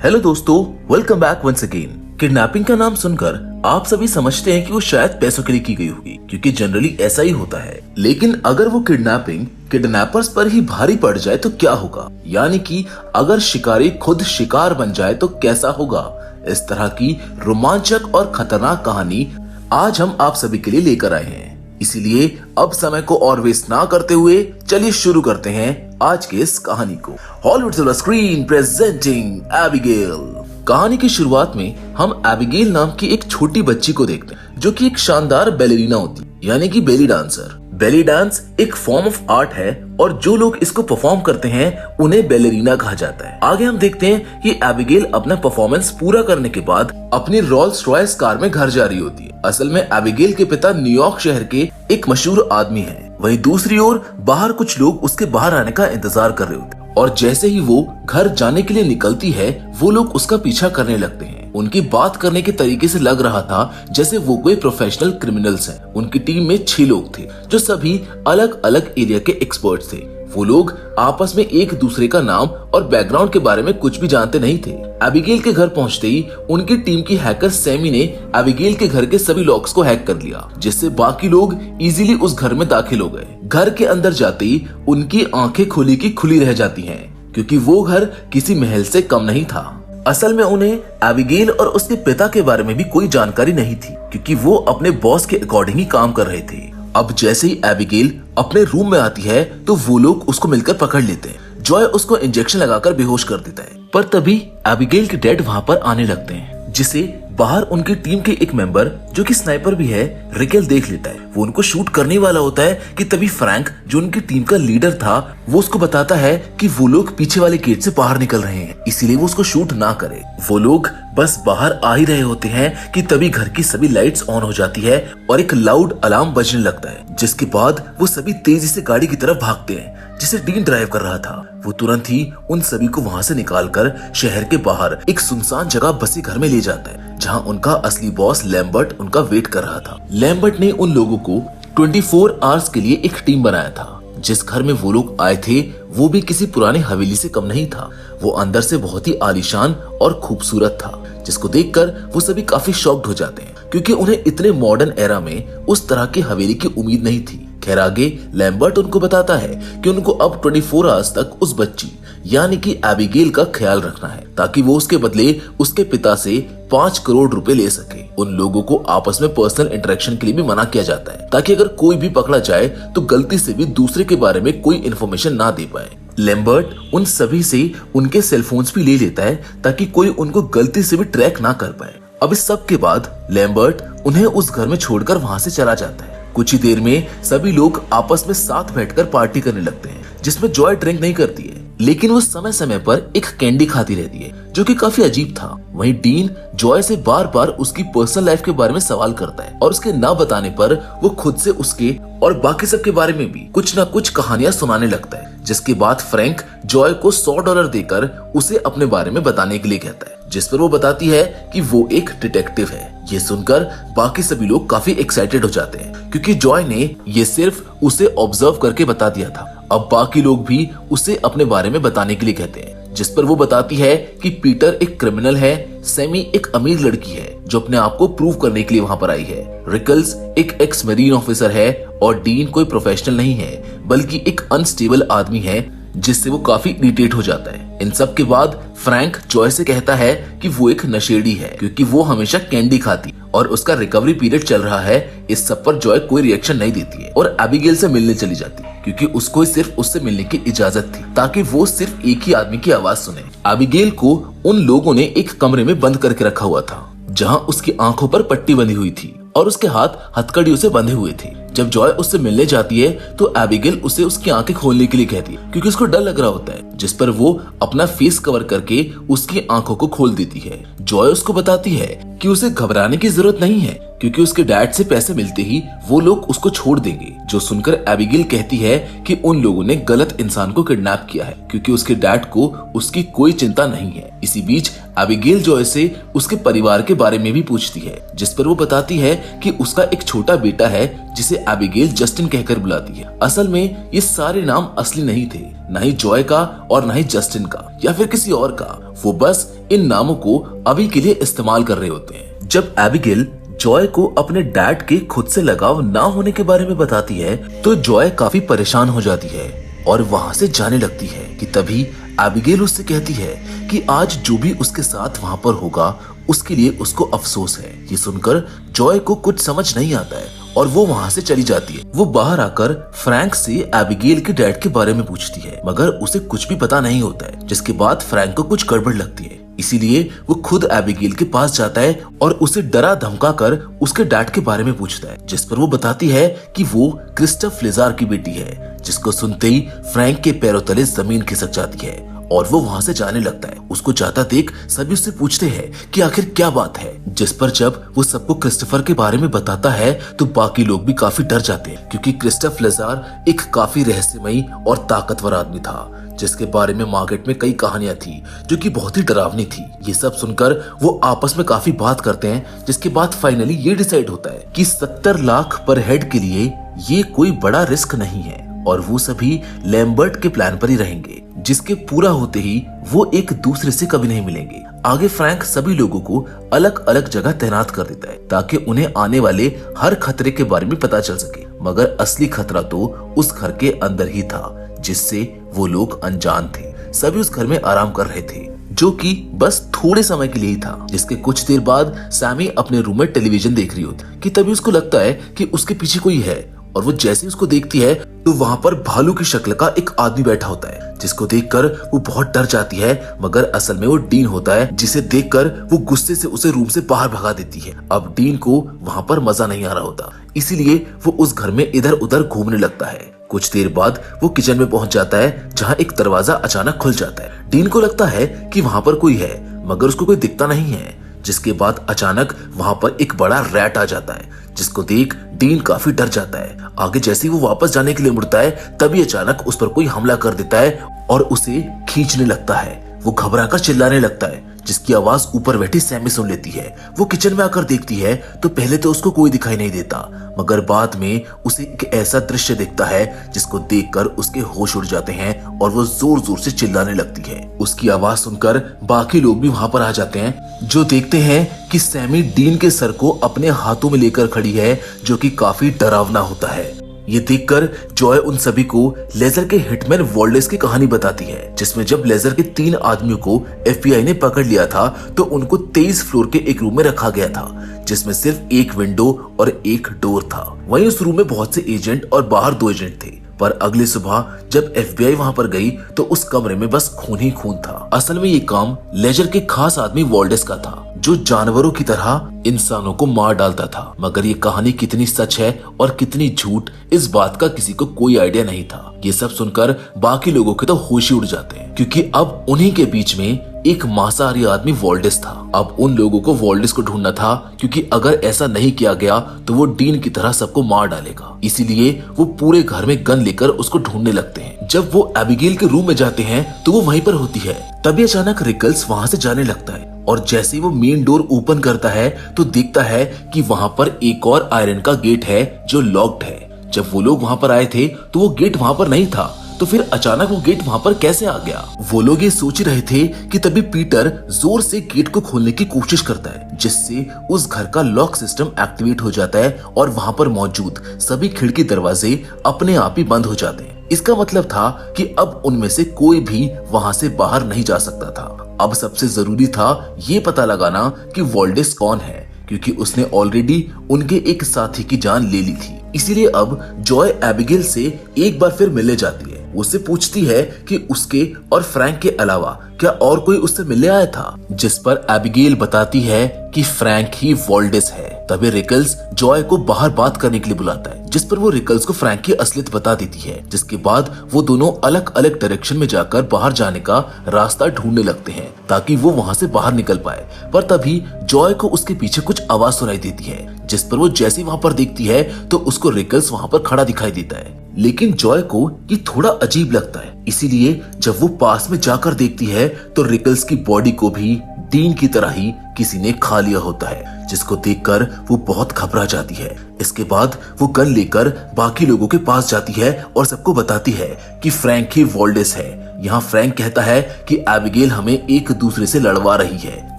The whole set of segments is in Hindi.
हेलो दोस्तों, welcome back once again. Kidnapping का नाम सुनकर आप सभी समझते हैं कि वो शायद पैसों के लिए की गई होगी, क्योंकि जनरली ऐसा ही होता है। लेकिन अगर वो किडनैपिंग किडनैपर्स पर ही भारी पड़ जाए तो क्या होगा, यानी कि अगर शिकारी खुद शिकार बन जाए तो कैसा होगा। इस तरह की रोमांचक और खतरनाक कहानी आज हम आप सभी के लिए लेकर आए हैं। इसीलिए अब समय को और वेस्ट ना करते हुए चलिए शुरू करते हैं आज के इस कहानी को। Hollywood silver screen presenting Abigail. कहानी की शुरुआत में हम एबिगेल नाम की एक छोटी बच्ची को देखते हैं, जो कि एक शानदार बैलेरिना होती है, यानी कि बेली डांसर। बेली डांस एक फॉर्म ऑफ आर्ट है और जो लोग इसको परफॉर्म करते हैं उन्हें बैलेरिना कहा जाता है। आगे हम देखते हैं कि एबिगेल अपना परफॉर्मेंस पूरा करने के बाद अपनी रोल्स रॉयस कार में घर जा रही होती है। असल में एबिगेल के पिता न्यूयॉर्क शहर के एक मशहूर आदमी हैं। वहीं दूसरी ओर बाहर कुछ लोग उसके बाहर आने का इंतजार कर रहे होते हैं और जैसे ही वो घर जाने के लिए निकलती है वो लोग उसका पीछा करने लगते हैं। उनकी बात करने के तरीके से लग रहा था जैसे वो कोई प्रोफेशनल क्रिमिनल्स हैं। उनकी टीम में 6 लोग थे जो सभी अलग अलग एरिया के एक्सपर्ट्स थे। वो लोग आपस में एक दूसरे का नाम और बैकग्राउंड के बारे में कुछ भी जानते नहीं थे। एबिगेल के घर पहुंचते ही उनकी टीम की हैकर सैमी ने एबिगेल के घर के सभी लॉक्स को हैक कर लिया, जिससे बाकी लोग इजीली उस घर में दाखिल हो गए। घर के अंदर जाते ही उनकी आंखें खुली की खुली रह जाती हैं, क्योंकि वो घर किसी महल से कम नहीं था। असल में उन्हें एबिगेल और उसके पिता के बारे में भी कोई जानकारी नहीं थी, क्योंकि वो अपने बॉस के अकॉर्डिंग ही काम कर रहे थे। अब जैसे ही एबिगेल अपने रूम में आती है तो वो लोग उसको मिलकर पकड़ लेते हैं। जॉय उसको इंजेक्शन लगाकर बेहोश कर देता है, पर तभी एबिगेल के डैड वहाँ पर आने लगते हैं, जिसे बाहर उनकी टीम के एक मेंबर जो कि स्नाइपर भी है, रिकेल देख लेता है। वो उनको शूट करने वाला होता है कि तभी फ्रैंक जो उनकी टीम का लीडर था वो उसको बताता है कि वो लोग पीछे वाले गेट से बाहर निकल रहे हैं, इसीलिए वो उसको शूट ना करे। वो लोग बस बाहर आ ही रहे होते हैं कि तभी घर की सभी लाइट्स ऑन हो जाती है और एक लाउड अलार्म बजने लगता है, जिसके बाद वो सभी तेजी से गाड़ी की तरफ भागते हैं जिसे डीन ड्राइव कर रहा था। वो तुरंत ही उन सभी को वहाँ से निकालकर शहर के बाहर एक सुनसान जगह बसे घर में ले जाता है, जहाँ उनका असली बॉस लैम्बर्ट उनका वेट कर रहा था। लैम्बर्ट ने उन लोगों को 24 आवर्स के लिए एक टीम बनाया था। जिस घर में वो लोग आए थे वो भी किसी पुरानी हवेली से कम नहीं था। वो अंदर से बहुत ही आलीशान और खूबसूरत था, जिसको देखकर वो सभी काफी शॉक्ड हो जाते हैं, क्योंकि उन्हें इतने मॉडर्न एरा में उस तरह की हवेली की उम्मीद नहीं थी। खैर आगे लैम्बर्ट उनको बताता है कि उनको अब 24 आवर्स तक उस बच्ची यानी कि एबिगेल का ख्याल रखना है, ताकि वो उसके बदले उसके पिता से 5 करोड़ रुपए ले सके। उन लोगों को आपस में पर्सनल इंटरेक्शन के लिए भी मना किया जाता है, ताकि अगर कोई भी पकड़ा जाए तो गलती से भी दूसरे के बारे में कोई इन्फॉर्मेशन ना दे पाए। लैम्बर्ट उन सभी से उनके सेलफोन्स भी ले लेता है, ताकि कोई उनको गलती से भी ट्रैक ना कर पाए। अब इस सब के बाद लैम्बर्ट उन्हें उस घर में छोड़कर वहाँ से चला जाता है। कुछ ही देर में सभी लोग आपस में साथ बैठकर पार्टी करने लगते हैं, जिसमें जॉय ड्रिंक नहीं करती है, लेकिन वो समय समय पर एक कैंडी खाती रहती है, जो कि काफी अजीब था। वहीं डीन जॉय से बार बार उसकी पर्सनल लाइफ के बारे में सवाल करता है और उसके ना बताने पर वो खुद से उसके और बाकी सब के बारे में भी कुछ ना कुछ कहानियां सुनाने लगता है, जिसके बाद फ्रैंक जॉय को $100 देकर उसे अपने बारे में बताने के लिए कहता है, जिस पर वो बताती है कि वो एक डिटेक्टिव है। ये सुनकर बाकी सभी लोग काफी एक्साइटेड हो जाते हैं, क्योंकि जॉय ने ये सिर्फ उसे ऑब्जर्व करके बता दिया था। अब बाकी लोग भी उसे अपने बारे में बताने के लिए कहते हैं, जिस पर वो बताती है कि पीटर एक क्रिमिनल है, सैमी एक अमीर लड़की है जो अपने आप को प्रूव करने के लिए वहाँ पर आई है, रिकल्स एक एक्स मरीन ऑफिसर है और डीन कोई प्रोफेशनल नहीं है बल्कि एक अनस्टेबल आदमी है, जिससे वो काफी इरिटेट हो जाता है। इन सब के बाद फ्रैंक जॉय से कहता है कि वो एक नशेड़ी है, क्योंकि वो हमेशा कैंडी खाती और उसका रिकवरी पीरियड चल रहा है। इस सब पर जॉय कोई रिएक्शन नहीं देती है और एबिगेल से मिलने चली जाती है, क्योंकि उसको सिर्फ उससे मिलने की इजाजत थी, ताकि वो सिर्फ एक ही आदमी की आवाज सुने। एबिगेल को उन लोगों ने एक कमरे में बंद करके रखा हुआ था, जहाँ उसकी आंखों पर पट्टी बंधी हुई थी और उसके हाथ हथकड़ियों से बंधे हुए थे। जब जॉय उससे मिलने जाती है तो एबिगेल उसे उसकी आंखें खोलने के लिए कहती है, क्योंकि उसको डर लग रहा होता है, जिस पर वो अपना फेस कवर करके उसकी आंखों को खोल देती है। जॉय उसको बताती है कि उसे घबराने की जरूरत नहीं है, क्योंकि उसके डैड से पैसे मिलते ही वो लोग उसको छोड़ देंगे। जो सुनकर एबिगेल कहती है कि उन लोगों ने गलत इंसान को किडनैप किया है क्योंकि उसके डैड को उसकी कोई चिंता नहीं है। इसी बीच एबिगेल जॉय से उसके परिवार के बारे में भी पूछती है, जिस पर वो बताती है कि उसका एक छोटा बेटा है जिसे एबिगेल जस्टिन कहकर बुलाती है। असल में ये सारे नाम असली नहीं थे, न ही जॉय का और न ही जस्टिन का या फिर किसी और का। वो बस इन नामों को अभी के लिए इस्तेमाल कर रहे होते हैं। जब एबिगेल जॉय को अपने डैड के खुद से लगाव ना होने के बारे में बताती है तो जॉय काफी परेशान हो जाती है और वहाँ से जाने लगती है कि तभी एबिगेल उससे कहती है कि आज जो भी उसके साथ वहाँ पर होगा उसके लिए उसको अफसोस है। ये सुनकर जॉय को कुछ समझ नहीं आता है और वो वहाँ से चली जाती है। वो बाहर आकर फ्रैंक से एबिगेल के डैड के बारे में पूछती है मगर उसे कुछ भी पता नहीं होता है, जिसके बाद फ्रैंक को कुछ गड़बड़ लगती है। इसीलिए वो खुद एबिगेल के पास जाता है और उसे डरा धमका कर उसके डैड के बारे में पूछता है, जिस पर वो बताती है कि वो क्रिस्टफ लेजार की बेटी है। जिसको सुनते ही फ्रैंक के पैरों तले जमीन खिसक जाती है और वो वहाँ से जाने लगता है। उसको जाता देख सभी उससे पूछते हैं कि आखिर क्या बात है, जिस पर जब वो सबको क्रिस्टोफर के बारे में बताता है तो बाकी लोग भी काफी डर जाते हैं क्योंकि क्रिस्टफ लेजार एक काफी रहस्यमयी और ताकतवर आदमी था जिसके बारे में मार्केट में कई कहानियां थी जो कि बहुत ही डरावनी थी। ये सब सुनकर वो आपस में काफी बात करते हैं, जिसके बाद फाइनली ये डिसाइड होता है कि 70 लाख पर हेड के लिए ये कोई बड़ा रिस्क नहीं है और वो सभी लैम्बर्ट के प्लान पर ही रहेंगे, जिसके पूरा होते ही वो एक दूसरे से कभी नहीं मिलेंगे। आगे फ्रैंक सभी लोगों को अलग अलग जगह तैनात कर देता है ताकि उन्हें आने वाले हर खतरे के बारे में पता चल सके, मगर असली खतरा तो उस घर के अंदर ही था जिससे वो लोग अनजान थे। सभी उस घर में आराम कर रहे थे जो कि बस थोड़े समय के लिए ही था। जिसके कुछ देर बाद सैमी अपने रूम में टेलीविजन देख रही होती कि तभी उसको लगता है कि उसके पीछे कोई है और वो जैसे उसको देखती है तो वहाँ पर भालू की शक्ल का एक आदमी बैठा होता है, जिसको देखकर वो बहुत डर जाती है, मगर असल में वो डीन होता है, जिसे देखकर वो गुस्से से उसे रूम से बाहर भगा देती है। अब डीन को वहाँ पर मजा नहीं आ रहा होता, इसीलिए वो उस घर में इधर उधर घूमने लगता है। कुछ देर बाद वो किचन में पहुंच जाता है जहाँ एक दरवाजा अचानक खुल जाता है। डीन को लगता है कि वहाँ पर कोई है, मगर उसको कोई दिखता नहीं है। जिसके बाद अचानक वहाँ पर एक बड़ा रैट आ जाता है, जिसको देख डीन काफी डर जाता है। आगे जैसे ही वो वापस जाने के लिए मुड़ता है तभी अचानक उस पर कोई हमला कर देता है और उसे खींचने लगता है। वो घबराकर चिल्लाने लगता है, जिसकी आवाज ऊपर बैठी सैमी सुन लेती है। वो किचन में आकर देखती है तो पहले तो उसको कोई दिखाई नहीं देता, मगर बाद में उसे एक ऐसा दृश्य दिखता है जिसको देखकर उसके होश उड़ जाते हैं और वो जोर जोर से चिल्लाने लगती है। उसकी आवाज सुनकर बाकी लोग भी वहां पर आ जाते हैं, जो देखते हैं कि सैमी डीन के सर को अपने हाथों में लेकर खड़ी है, जो कि काफी डरावना होता है। ये देखकर जॉय उन सभी को लेजर के हिटमैन वॉल्डेस की कहानी बताती है, जिसमें जब लेजर के 3 आदमियों को FBI ने पकड़ लिया था तो उनको 23 फ्लोर के एक रूम में रखा गया था, जिसमें सिर्फ एक विंडो और एक डोर था। वहीं उस रूम में बहुत से एजेंट और बाहर 2 एजेंट थे, पर अगली सुबह जब FBI वहां पर गई तो उस कमरे में बस खून ही खून था। असल में ये काम लेजर के खास आदमी वॉल्डेस का था, जो जानवरों की तरह इंसानों को मार डालता था। मगर ये कहानी कितनी सच है और कितनी झूठ, इस बात का किसी को कोई आइडिया नहीं था। ये सब सुनकर बाकी लोगों के तो होश ही उड़ जाते हैं, क्योंकि अब उन्हीं के बीच में एक मांसाहारी आदमी वॉल्डेस था। अब उन लोगों को वॉल्डेस को ढूंढना था, क्योंकि अगर ऐसा नहीं किया गया तो वो डीन की तरह सबको मार डालेगा। इसीलिए वो पूरे घर में गन लेकर उसको ढूंढने लगते हैं। जब वो एबिगेल के रूम में जाते हैं तो वो वहीं पर होती है। तभी अचानक रिकल्स वहां से जाने लगता है और जैसे ही वो मेन डोर ओपन करता है तो देखता है कि वहां पर एक और आयरन का गेट है जो लॉक्ड है। जब वो लोग वहां पर आए थे तो वो गेट वहां पर नहीं था, तो फिर अचानक वो गेट वहां पर कैसे आ गया? वो लोग ये सोच रहे थे कि तभी पीटर जोर से गेट को खोलने की कोशिश करता है, जिससे उस घर का लॉक सिस्टम एक्टिवेट हो जाता है और वहां पर मौजूद सभी खिड़की दरवाजे अपने आप ही बंद हो जाते हैं। इसका मतलब था कि अब उनमें से कोई भी वहां से बाहर नहीं जा सकता था। अब सबसे जरूरी था ये पता लगाना कि वॉल्डेस कौन है, क्योंकि उसने ऑलरेडी उनके एक साथी की जान ले ली थी। इसीलिए अब जॉय एबिगेल से एक बार फिर मिलने जाती है वो उससे पूछती है कि उसके और फ्रैंक के अलावा क्या और कोई उससे मिलने आया था, जिस पर एबिगेल बताती है कि फ्रैंक ही वॉल्डेस है। तभी रिकल्स जॉय को बाहर बात करने के लिए बुलाता है, जिस पर वो रिकल्स को फ्रैंक की असलियत बता देती है, जिसके बाद वो दोनों अलग अलग डायरेक्शन में जाकर बाहर जाने का रास्ता ढूंढने लगते हैं ताकि वो वहाँ से बाहर निकल पाए। पर तभी जॉय को उसके पीछे कुछ आवाज सुनाई देती है, जिस पर वो जैसे ही वहाँ पर देखती है तो उसको रिकल्स वहाँ पर खड़ा दिखाई देता है। लेकिन जॉय को ये थोड़ा अजीब लगता है, इसीलिए जब वो पास में जाकर देखती है तो रिकल्स की बॉडी को भी डीन की तरह ही किसी ने खा लिया होता है, जिसको देखकर वो बहुत घबरा जाती है। इसके बाद वो गन लेकर बाकी लोगों के पास जाती है और सबको बताती है कि फ्रैंक ही वॉल्डेस है। यहाँ फ्रैंक कहता है कि एबिगेल हमें एक दूसरे से लड़वा रही है।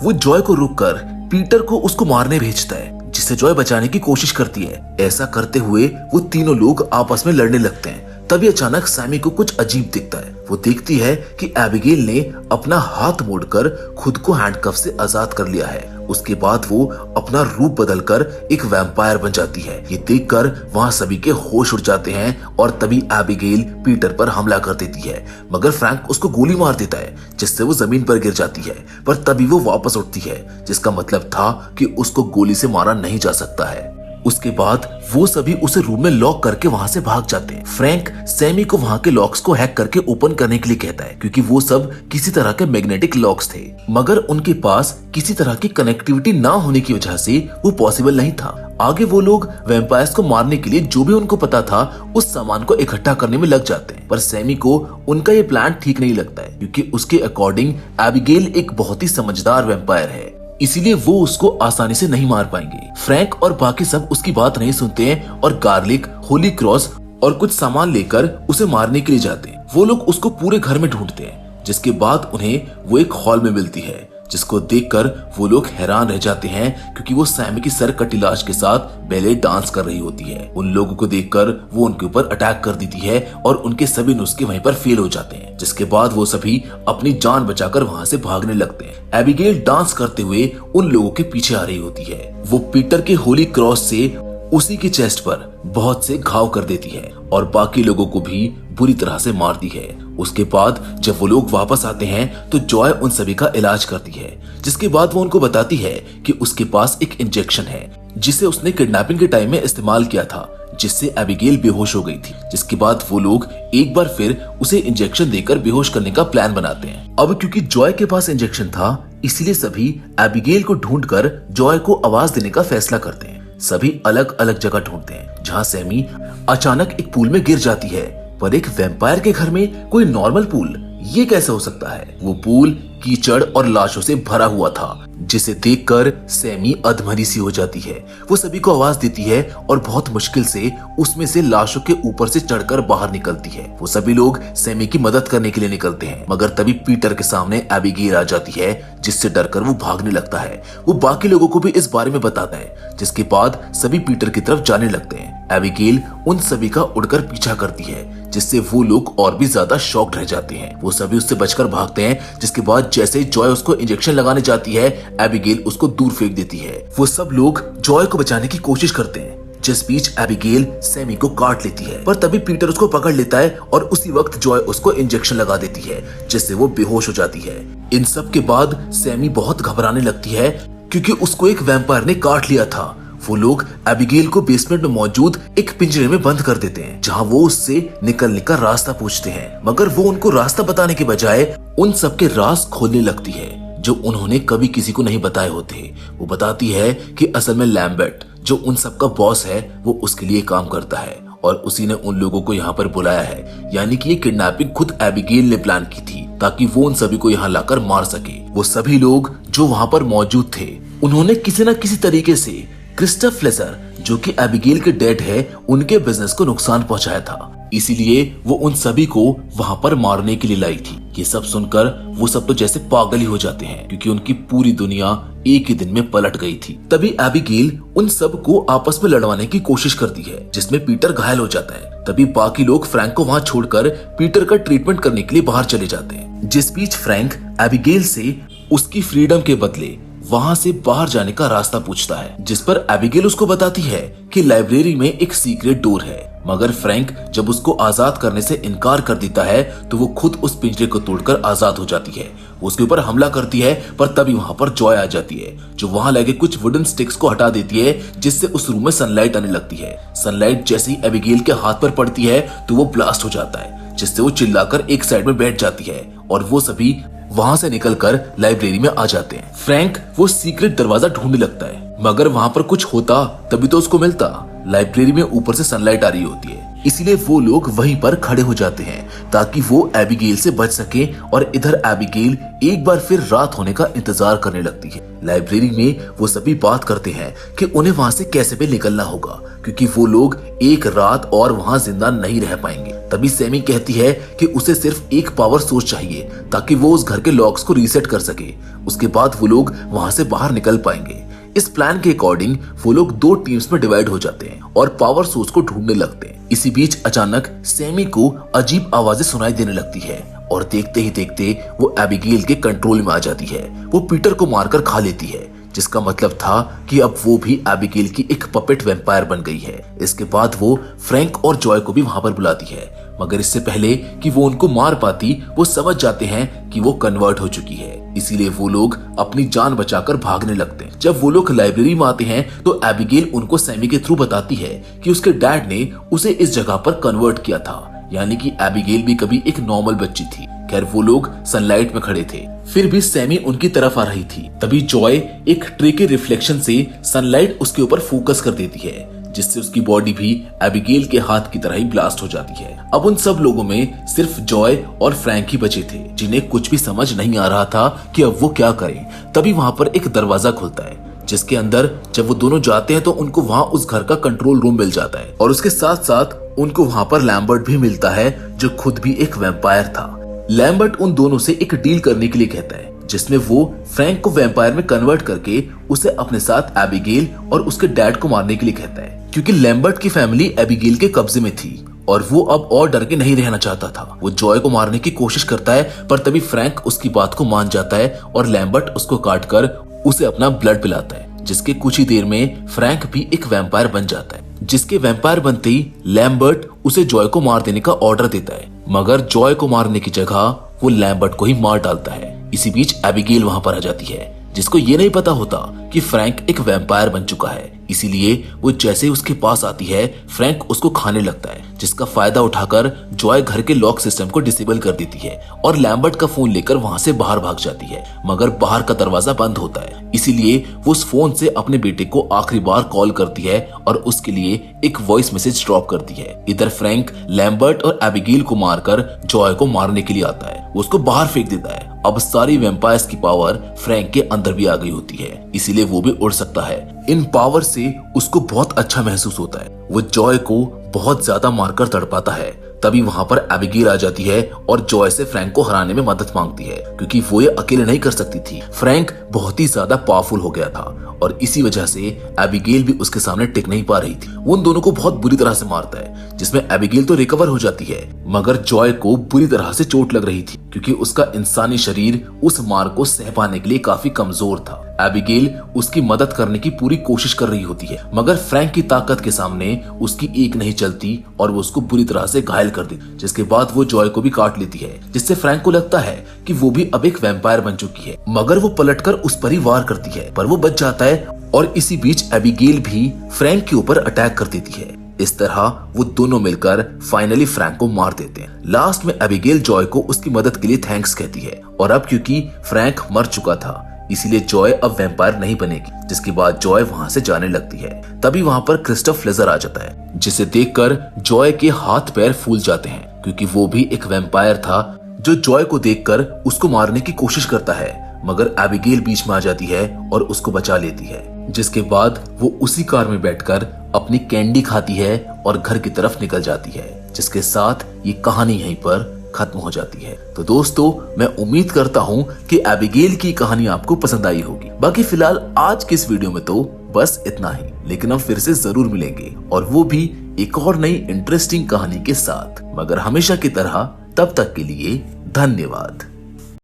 वो जॉय को रोककर पीटर को उसको मारने भेजता है, जिससे जॉय बचाने की कोशिश करती है। ऐसा करते हुए वो तीनों लोग आपस में लड़ने लगते हैं। तभी अचानक सैमी को कुछ अजीब दिखता है। वो देखती है कि एबिगेल ने अपना हाथ मोड़कर खुद को हैंडकफ से आजाद कर लिया है। उसके बाद वो अपना रूप बदलकर एक वैम्पायर बन जाती है। ये देखकर वहाँ सभी के होश उड़ जाते हैं और तभी एबिगेल पीटर पर हमला कर देती है, मगर फ्रैंक उसको गोली मार देता है, जिससे वो जमीन पर गिर जाती है। पर तभी वो वापस उठती है, जिसका मतलब था कि उसको गोली से मारा नहीं जा सकता है। उसके बाद वो सभी उसे रूम में लॉक करके वहाँ से भाग जाते हैं। फ्रैंक सैमी को वहाँ के लॉक्स को हैक करके ओपन करने के लिए कहता है, क्योंकि वो सब किसी तरह के मैग्नेटिक लॉक्स थे, मगर उनके पास किसी तरह की कनेक्टिविटी ना होने की वजह से वो पॉसिबल नहीं था। आगे वो लोग वैम्पायर्स को मारने के लिए जो भी उनको पता था उस सामान को इकट्ठा करने में लग जाते हैं। पर सैमी को उनका ये प्लान ठीक नहीं लगता है, क्योंकि उसके अकॉर्डिंग एबिगेल एक बहुत ही समझदार वैम्पायर है, इसीलिए वो उसको आसानी से नहीं मार पाएंगे। फ्रैंक और बाकी सब उसकी बात नहीं सुनते हैं और गार्लिक, होली क्रॉस और कुछ सामान लेकर उसे मारने के लिए जाते हैं। वो लोग उसको पूरे घर में ढूंढते हैं, जिसके बाद उन्हें वो एक हॉल में मिलती है, जिसको देखकर वो लोग हैरान रह जाते हैं, क्योंकि वो सैमी की सर कटी लाश के साथ बैले डांस कर रही होती है। उन लोगों को देखकर वो उनके ऊपर अटैक कर देती है और उनके सभी नुस्खे वहीं पर फेल हो जाते हैं, जिसके बाद वो सभी अपनी जान बचाकर वहाँ से भागने लगते हैं। एबिगेल डांस करते हुए उन लोगों के पीछे आ रही होती है। वो पीटर के होली क्रॉस से उसी की चेस्ट पर बहुत से घाव कर देती है और बाकी लोगों को भी बुरी तरह से मारती है। उसके बाद जब वो लोग वापस आते हैं तो जॉय उन सभी का इलाज करती है, जिसके बाद वो उनको बताती है कि उसके पास एक इंजेक्शन है जिसे उसने किडनैपिंग के टाइम में इस्तेमाल किया था, जिससे एबिगेल बेहोश हो गई थी। जिसके बाद वो लोग एक बार फिर उसे इंजेक्शन देकर बेहोश करने का प्लान बनाते हैं। अब क्योंकि जॉय के पास इंजेक्शन था, इसलिए सभी एबिगेल को ढूंढकर जॉय को आवाज देने का फैसला करते हैं। सभी अलग अलग जगह ढूंढते हैं, जहाँ सैमी अचानक एक पूल में गिर जाती है। पर एक वैम्पायर के घर में कोई नॉर्मल पूल, ये कैसे हो सकता है? वो पूल कीचड़ और लाशों से भरा हुआ था, जिसे देखकर सैमी अधमरी सी हो जाती है। वो सभी को आवाज देती है और बहुत मुश्किल से उसमें से लाशों के ऊपर से चढ़कर बाहर निकलती है। वो सभी लोग सैमी की मदद करने के लिए निकलते हैं, मगर तभी पीटर के सामने एबिगेल आ जाती है, जिससे डरकर वो भागने लगता है। वो बाकी लोगों को भी इस बारे में बताता है, जिसके बाद सभी पीटर की तरफ जाने लगते हैं। एबिगेल उन सभी का उड़कर पीछा करती है, जिससे वो लोग और भी ज्यादा शॉक्ड रह जाते हैं। वो सभी उससे बचकर भागते हैं, जिसके बाद जैसे ही जॉय उसको इंजेक्शन लगाने जाती है, एबिगेल उसको दूर फेंक देती है। वो सब लोग जॉय को बचाने की कोशिश करते हैं, जिस बीच एबिगेल सैमी को काट लेती है। पर तभी पीटर उसको पकड़ लेता है और उसी वक्त जॉय उसको इंजेक्शन लगा देती है, जिससे वो बेहोश हो जाती है। इन सब के बाद सैमी बहुत घबराने लगती है, क्योंकि उसको एक वैम्पायर ने काट लिया था। वो लोग एबिगेल को बेसमेंट में मौजूद एक पिंजरे में बंद कर देते हैं, जहां वो उससे निकलने का रास्ता पूछते हैं, मगर वो उनको रास्ता बताने के बजाय उन सबके राज खोलने लगती है जो उन्होंने कभी किसी को नहीं बताए होते। वो बताती है कि असल में लैम्बर्ट, जो उन सबका बॉस है, वो उसके लिए काम करता है और उसी ने उन लोगों को यहाँ पर बुलाया है। यानी कि ये किडनैपिंग खुद एबिगेल ने प्लान की थी, ताकि वो उन सभी को यहाँ लाकर मार सके। वो सभी लोग जो वहाँ पर मौजूद थे, उन्होंने किसी न किसी तरीके से क्रिस्टोफर फ्लेचर, जो कि एबिगेल के डैड है, उनके बिजनेस को नुकसान पहुंचाया था। इसीलिए वो उन सभी को वहां पर मारने के लिए लाई थी। ये सब सुनकर वो सब तो जैसे पागल ही हो जाते हैं, क्योंकि उनकी पूरी दुनिया एक ही दिन में पलट गई थी। तभी एबिगेल उन सब को आपस में लड़वाने की कोशिश करती है, जिसमें पीटर घायल हो जाता है। तभी बाकी लोग फ्रैंक को वहां छोड़कर पीटर का ट्रीटमेंट करने के लिए बाहर चले जाते हैं। जिस बीच फ्रैंक एबिगेल से उसकी फ्रीडम के बदले वहाँ से बाहर जाने का रास्ता पूछता है, जिस पर एबिगेल उसको बताती है कि लाइब्रेरी में एक सीक्रेट डोर है। मगर फ्रैंक जब उसको आजाद करने से इनकार कर देता है तो वो खुद उस पिंजरे को तोड़कर आजाद हो जाती है। वो उसके ऊपर हमला करती है, पर तभी वहाँ पर जॉय आ जाती है, जो वहाँ लगे कुछ वुडन स्टिक्स को हटा देती है, जिससे उस रूम में सनलाइट आने लगती है। सनलाइट जैसे ही एबिगेल के हाथ पर पड़ती है तो वो ब्लास्ट हो जाता है, जिससे वो चिल्लाकर एक साइड में बैठ जाती है और वो सभी वहाँ से निकलकर लाइब्रेरी में आ जाते हैं। फ्रैंक वो सीक्रेट दरवाजा ढूंढने लगता है, मगर वहाँ पर कुछ होता तभी तो उसको मिलता। लाइब्रेरी में ऊपर से सनलाइट आ रही होती है, इसीलिए वो लोग वहीं पर खड़े हो जाते हैं ताकि वो एबिगेल से बच सके। और इधर एबिगेल एक बार फिर रात होने का इंतजार करने लगती है। लाइब्रेरी में वो सभी बात करते हैं कि उन्हें वहाँ से कैसे भी निकलना होगा, क्योंकि वो लोग एक रात और वहाँ जिंदा नहीं रह पाएंगे। तभी सैमी कहती है कि उसे सिर्फ एक पावर सोर्स चाहिए ताकि वो उस घर के लॉक्स को रीसेट कर सके। उसके बाद वो लोग वहाँ से बाहर निकल पाएंगे। इस प्लान के अकॉर्डिंग वो लोग 2 टीम्स में डिवाइड हो जाते हैं और पावर सोर्स को ढूंढने लगते हैं। इसी बीच अचानक सैमी को अजीब आवाजें सुनाई देने लगती है और देखते ही देखते वो एबिगेल के कंट्रोल में आ जाती है। वो पीटर को मारकर खा लेती है, जिसका मतलब था कि अब वो भी एबिगेल की एक पपेट वैम्पायर बन गई है। इसके बाद वो फ्रैंक और जॉय को भी वहां पर बुलाती है, मगर इससे पहले कि वो उनको मार पाती वो समझ जाते हैं कि वो कन्वर्ट हो चुकी है। इसीलिए वो लोग अपनी जान बचाकर भागने लगते हैं। जब वो लोग लाइब्रेरी में आते हैं तो एबिगेल उनको सैमी के थ्रू बताती है कि उसके डैड ने उसे इस जगह पर कन्वर्ट किया था, यानी कि एबिगेल भी कभी एक नॉर्मल बच्ची थी। खैर वो लोग सनलाइट में खड़े थे, फिर भी सैमी उनकी तरफ आ रही थी। तभी जॉय एक ट्रे के रिफ्लेक्शन से सनलाइट उसके ऊपर फोकस कर देती है, जिससे उसकी बॉडी भी एबिगेल के हाथ की तरह ही ब्लास्ट हो जाती है। अब उन सब लोगों में सिर्फ जॉय और फ्रैंक ही बचे थे, जिन्हें कुछ भी समझ नहीं आ रहा था कि अब वो क्या करें। तभी वहां पर एक दरवाजा खुलता है, जिसके अंदर जब वो दोनों जाते हैं तो उनको वहां उस घर का कंट्रोल रूम मिल जाता है और उसके साथ साथ उनको वहां पर लैम्बर्ट भी मिलता है, जो खुद भी एक वैम्पायर था। लैम्बर्ट उन दोनों से एक डील करने के लिए कहता है, जिसमें वो फ्रैंक को वैम्पायर में कन्वर्ट करके उसे अपने साथ एबिगेल और उसके डैड को मारने के लिए कहता है, क्योंकि लैम्बर्ट की फैमिली एबिगेल के कब्जे में थी और वो अब और डर के नहीं रहना चाहता था। वो जॉय को मारने की कोशिश करता है, पर तभी फ्रैंक उसकी बात को मान जाता है और लैम्बर्ट उसको काटकर उसे अपना ब्लड पिलाता है, जिसके कुछ ही देर में फ्रैंक भी एक वैम्पायर बन जाता है। जिसके वैम्पायर बनते ही लैम्बर्ट उसे जॉय को मार देने का ऑर्डर देता है, मगर जॉय को मारने की जगह वो लैम्बर्ट को ही मार डालता है। इसी बीच एबिगेल वहां पर आ जाती है, जिसको ये नहीं पता होता कि फ्रैंक एक वैम्पायर बन चुका है। इसीलिए वो जैसे ही उसके पास आती है फ्रैंक उसको खाने लगता है, जिसका फायदा उठाकर जॉय घर के लॉक सिस्टम को डिसेबल कर देती है और लैम्बर्ट का फोन लेकर वहां से बाहर भाग जाती है। मगर बाहर का दरवाजा बंद होता है, इसीलिए वो उस फोन से अपने बेटे को आखिरी बार कॉल करती है और उसके लिए एक वॉइस मैसेज ड्रॉप करती है। इधर फ्रैंक लैम्बर्ट और एबिगेल को मारकर जॉय को मारने के लिए आता है, वो उसको बाहर फेंक देता है। अब सारी वैम्पायर्स की पावर फ्रैंक के अंदर भी आ गई होती है, इसीलिए वो भी उड़ सकता है। इन पावर से उसको बहुत अच्छा महसूस होता है। वो जॉय को बहुत ज्यादा मारकर तड़पाता है। तभी वहां पर एबिगेल आ जाती है और जॉय से फ्रैंक को हराने में मदद मांगती है, क्योंकि वो ये अकेले नहीं कर सकती थी। फ्रैंक बहुत ही ज्यादा पावरफुल हो गया था और इसी वजह से एबिगेल भी उसके सामने टिक नहीं पा रही थी। वो उन दोनों को बहुत बुरी तरह से मारता है, जिसमें एबिगेल तो रिकवर हो जाती है, मगर जॉय को बुरी तरह से चोट लग रही थी, क्योंकि उसका इंसानी शरीर उस मार को सह पाने के लिए काफी कमजोर था। एबिगेल उसकी मदद करने की पूरी कोशिश कर रही होती है, मगर फ्रैंक की ताकत के सामने उसकी एक नहीं चलती और वो उसको बुरी तरह से घायल कर देती, जिसके बाद वो जॉय को भी काट लेती है, जिससे फ्रैंक को लगता है कि वो भी अब एक वैम्पायर बन चुकी है। मगर वो पलटकर उस पर ही वार करती है, पर वो बच जाता है और इसी बीच एबिगेल भी फ्रैंक के ऊपर अटैक कर देती है। इस तरह वो दोनों मिलकर फाइनली फ्रैंक को मार देते हैं। लास्ट में एबिगेल जॉय को उसकी मदद के लिए थैंक्स कहती है और अब क्योंकि फ्रैंक मर चुका था इसीलिए जॉय अब वैम्पायर नहीं बनेगी, जिसके बाद जॉय वहां से जाने लगती है। तभी वहां पर क्रिस्टोफ लेजर आ जाता है, जिसे देखकर जॉय के हाथ पैर फूल जाते हैं, क्योंकि वो भी एक वैम्पायर था जो जॉय को देखकर उसको मारने की कोशिश करता है। मगर एबिगेल बीच में आ जाती है और उसको बचा लेती है, जिसके बाद वो उसी कार में बैठकर अपनी कैंडी खाती है और घर की तरफ निकल जाती है, जिसके साथ ये कहानी यहीं पर खत्म हो जाती है। तो दोस्तों मैं उम्मीद करता हूँ कि एबिगेल की कहानी आपको पसंद आई होगी। बाकी फिलहाल आज के इस वीडियो में तो बस इतना ही, लेकिन हम फिर से जरूर मिलेंगे और वो भी एक और नई इंटरेस्टिंग कहानी के साथ। मगर हमेशा की तरह तब तक के लिए धन्यवाद।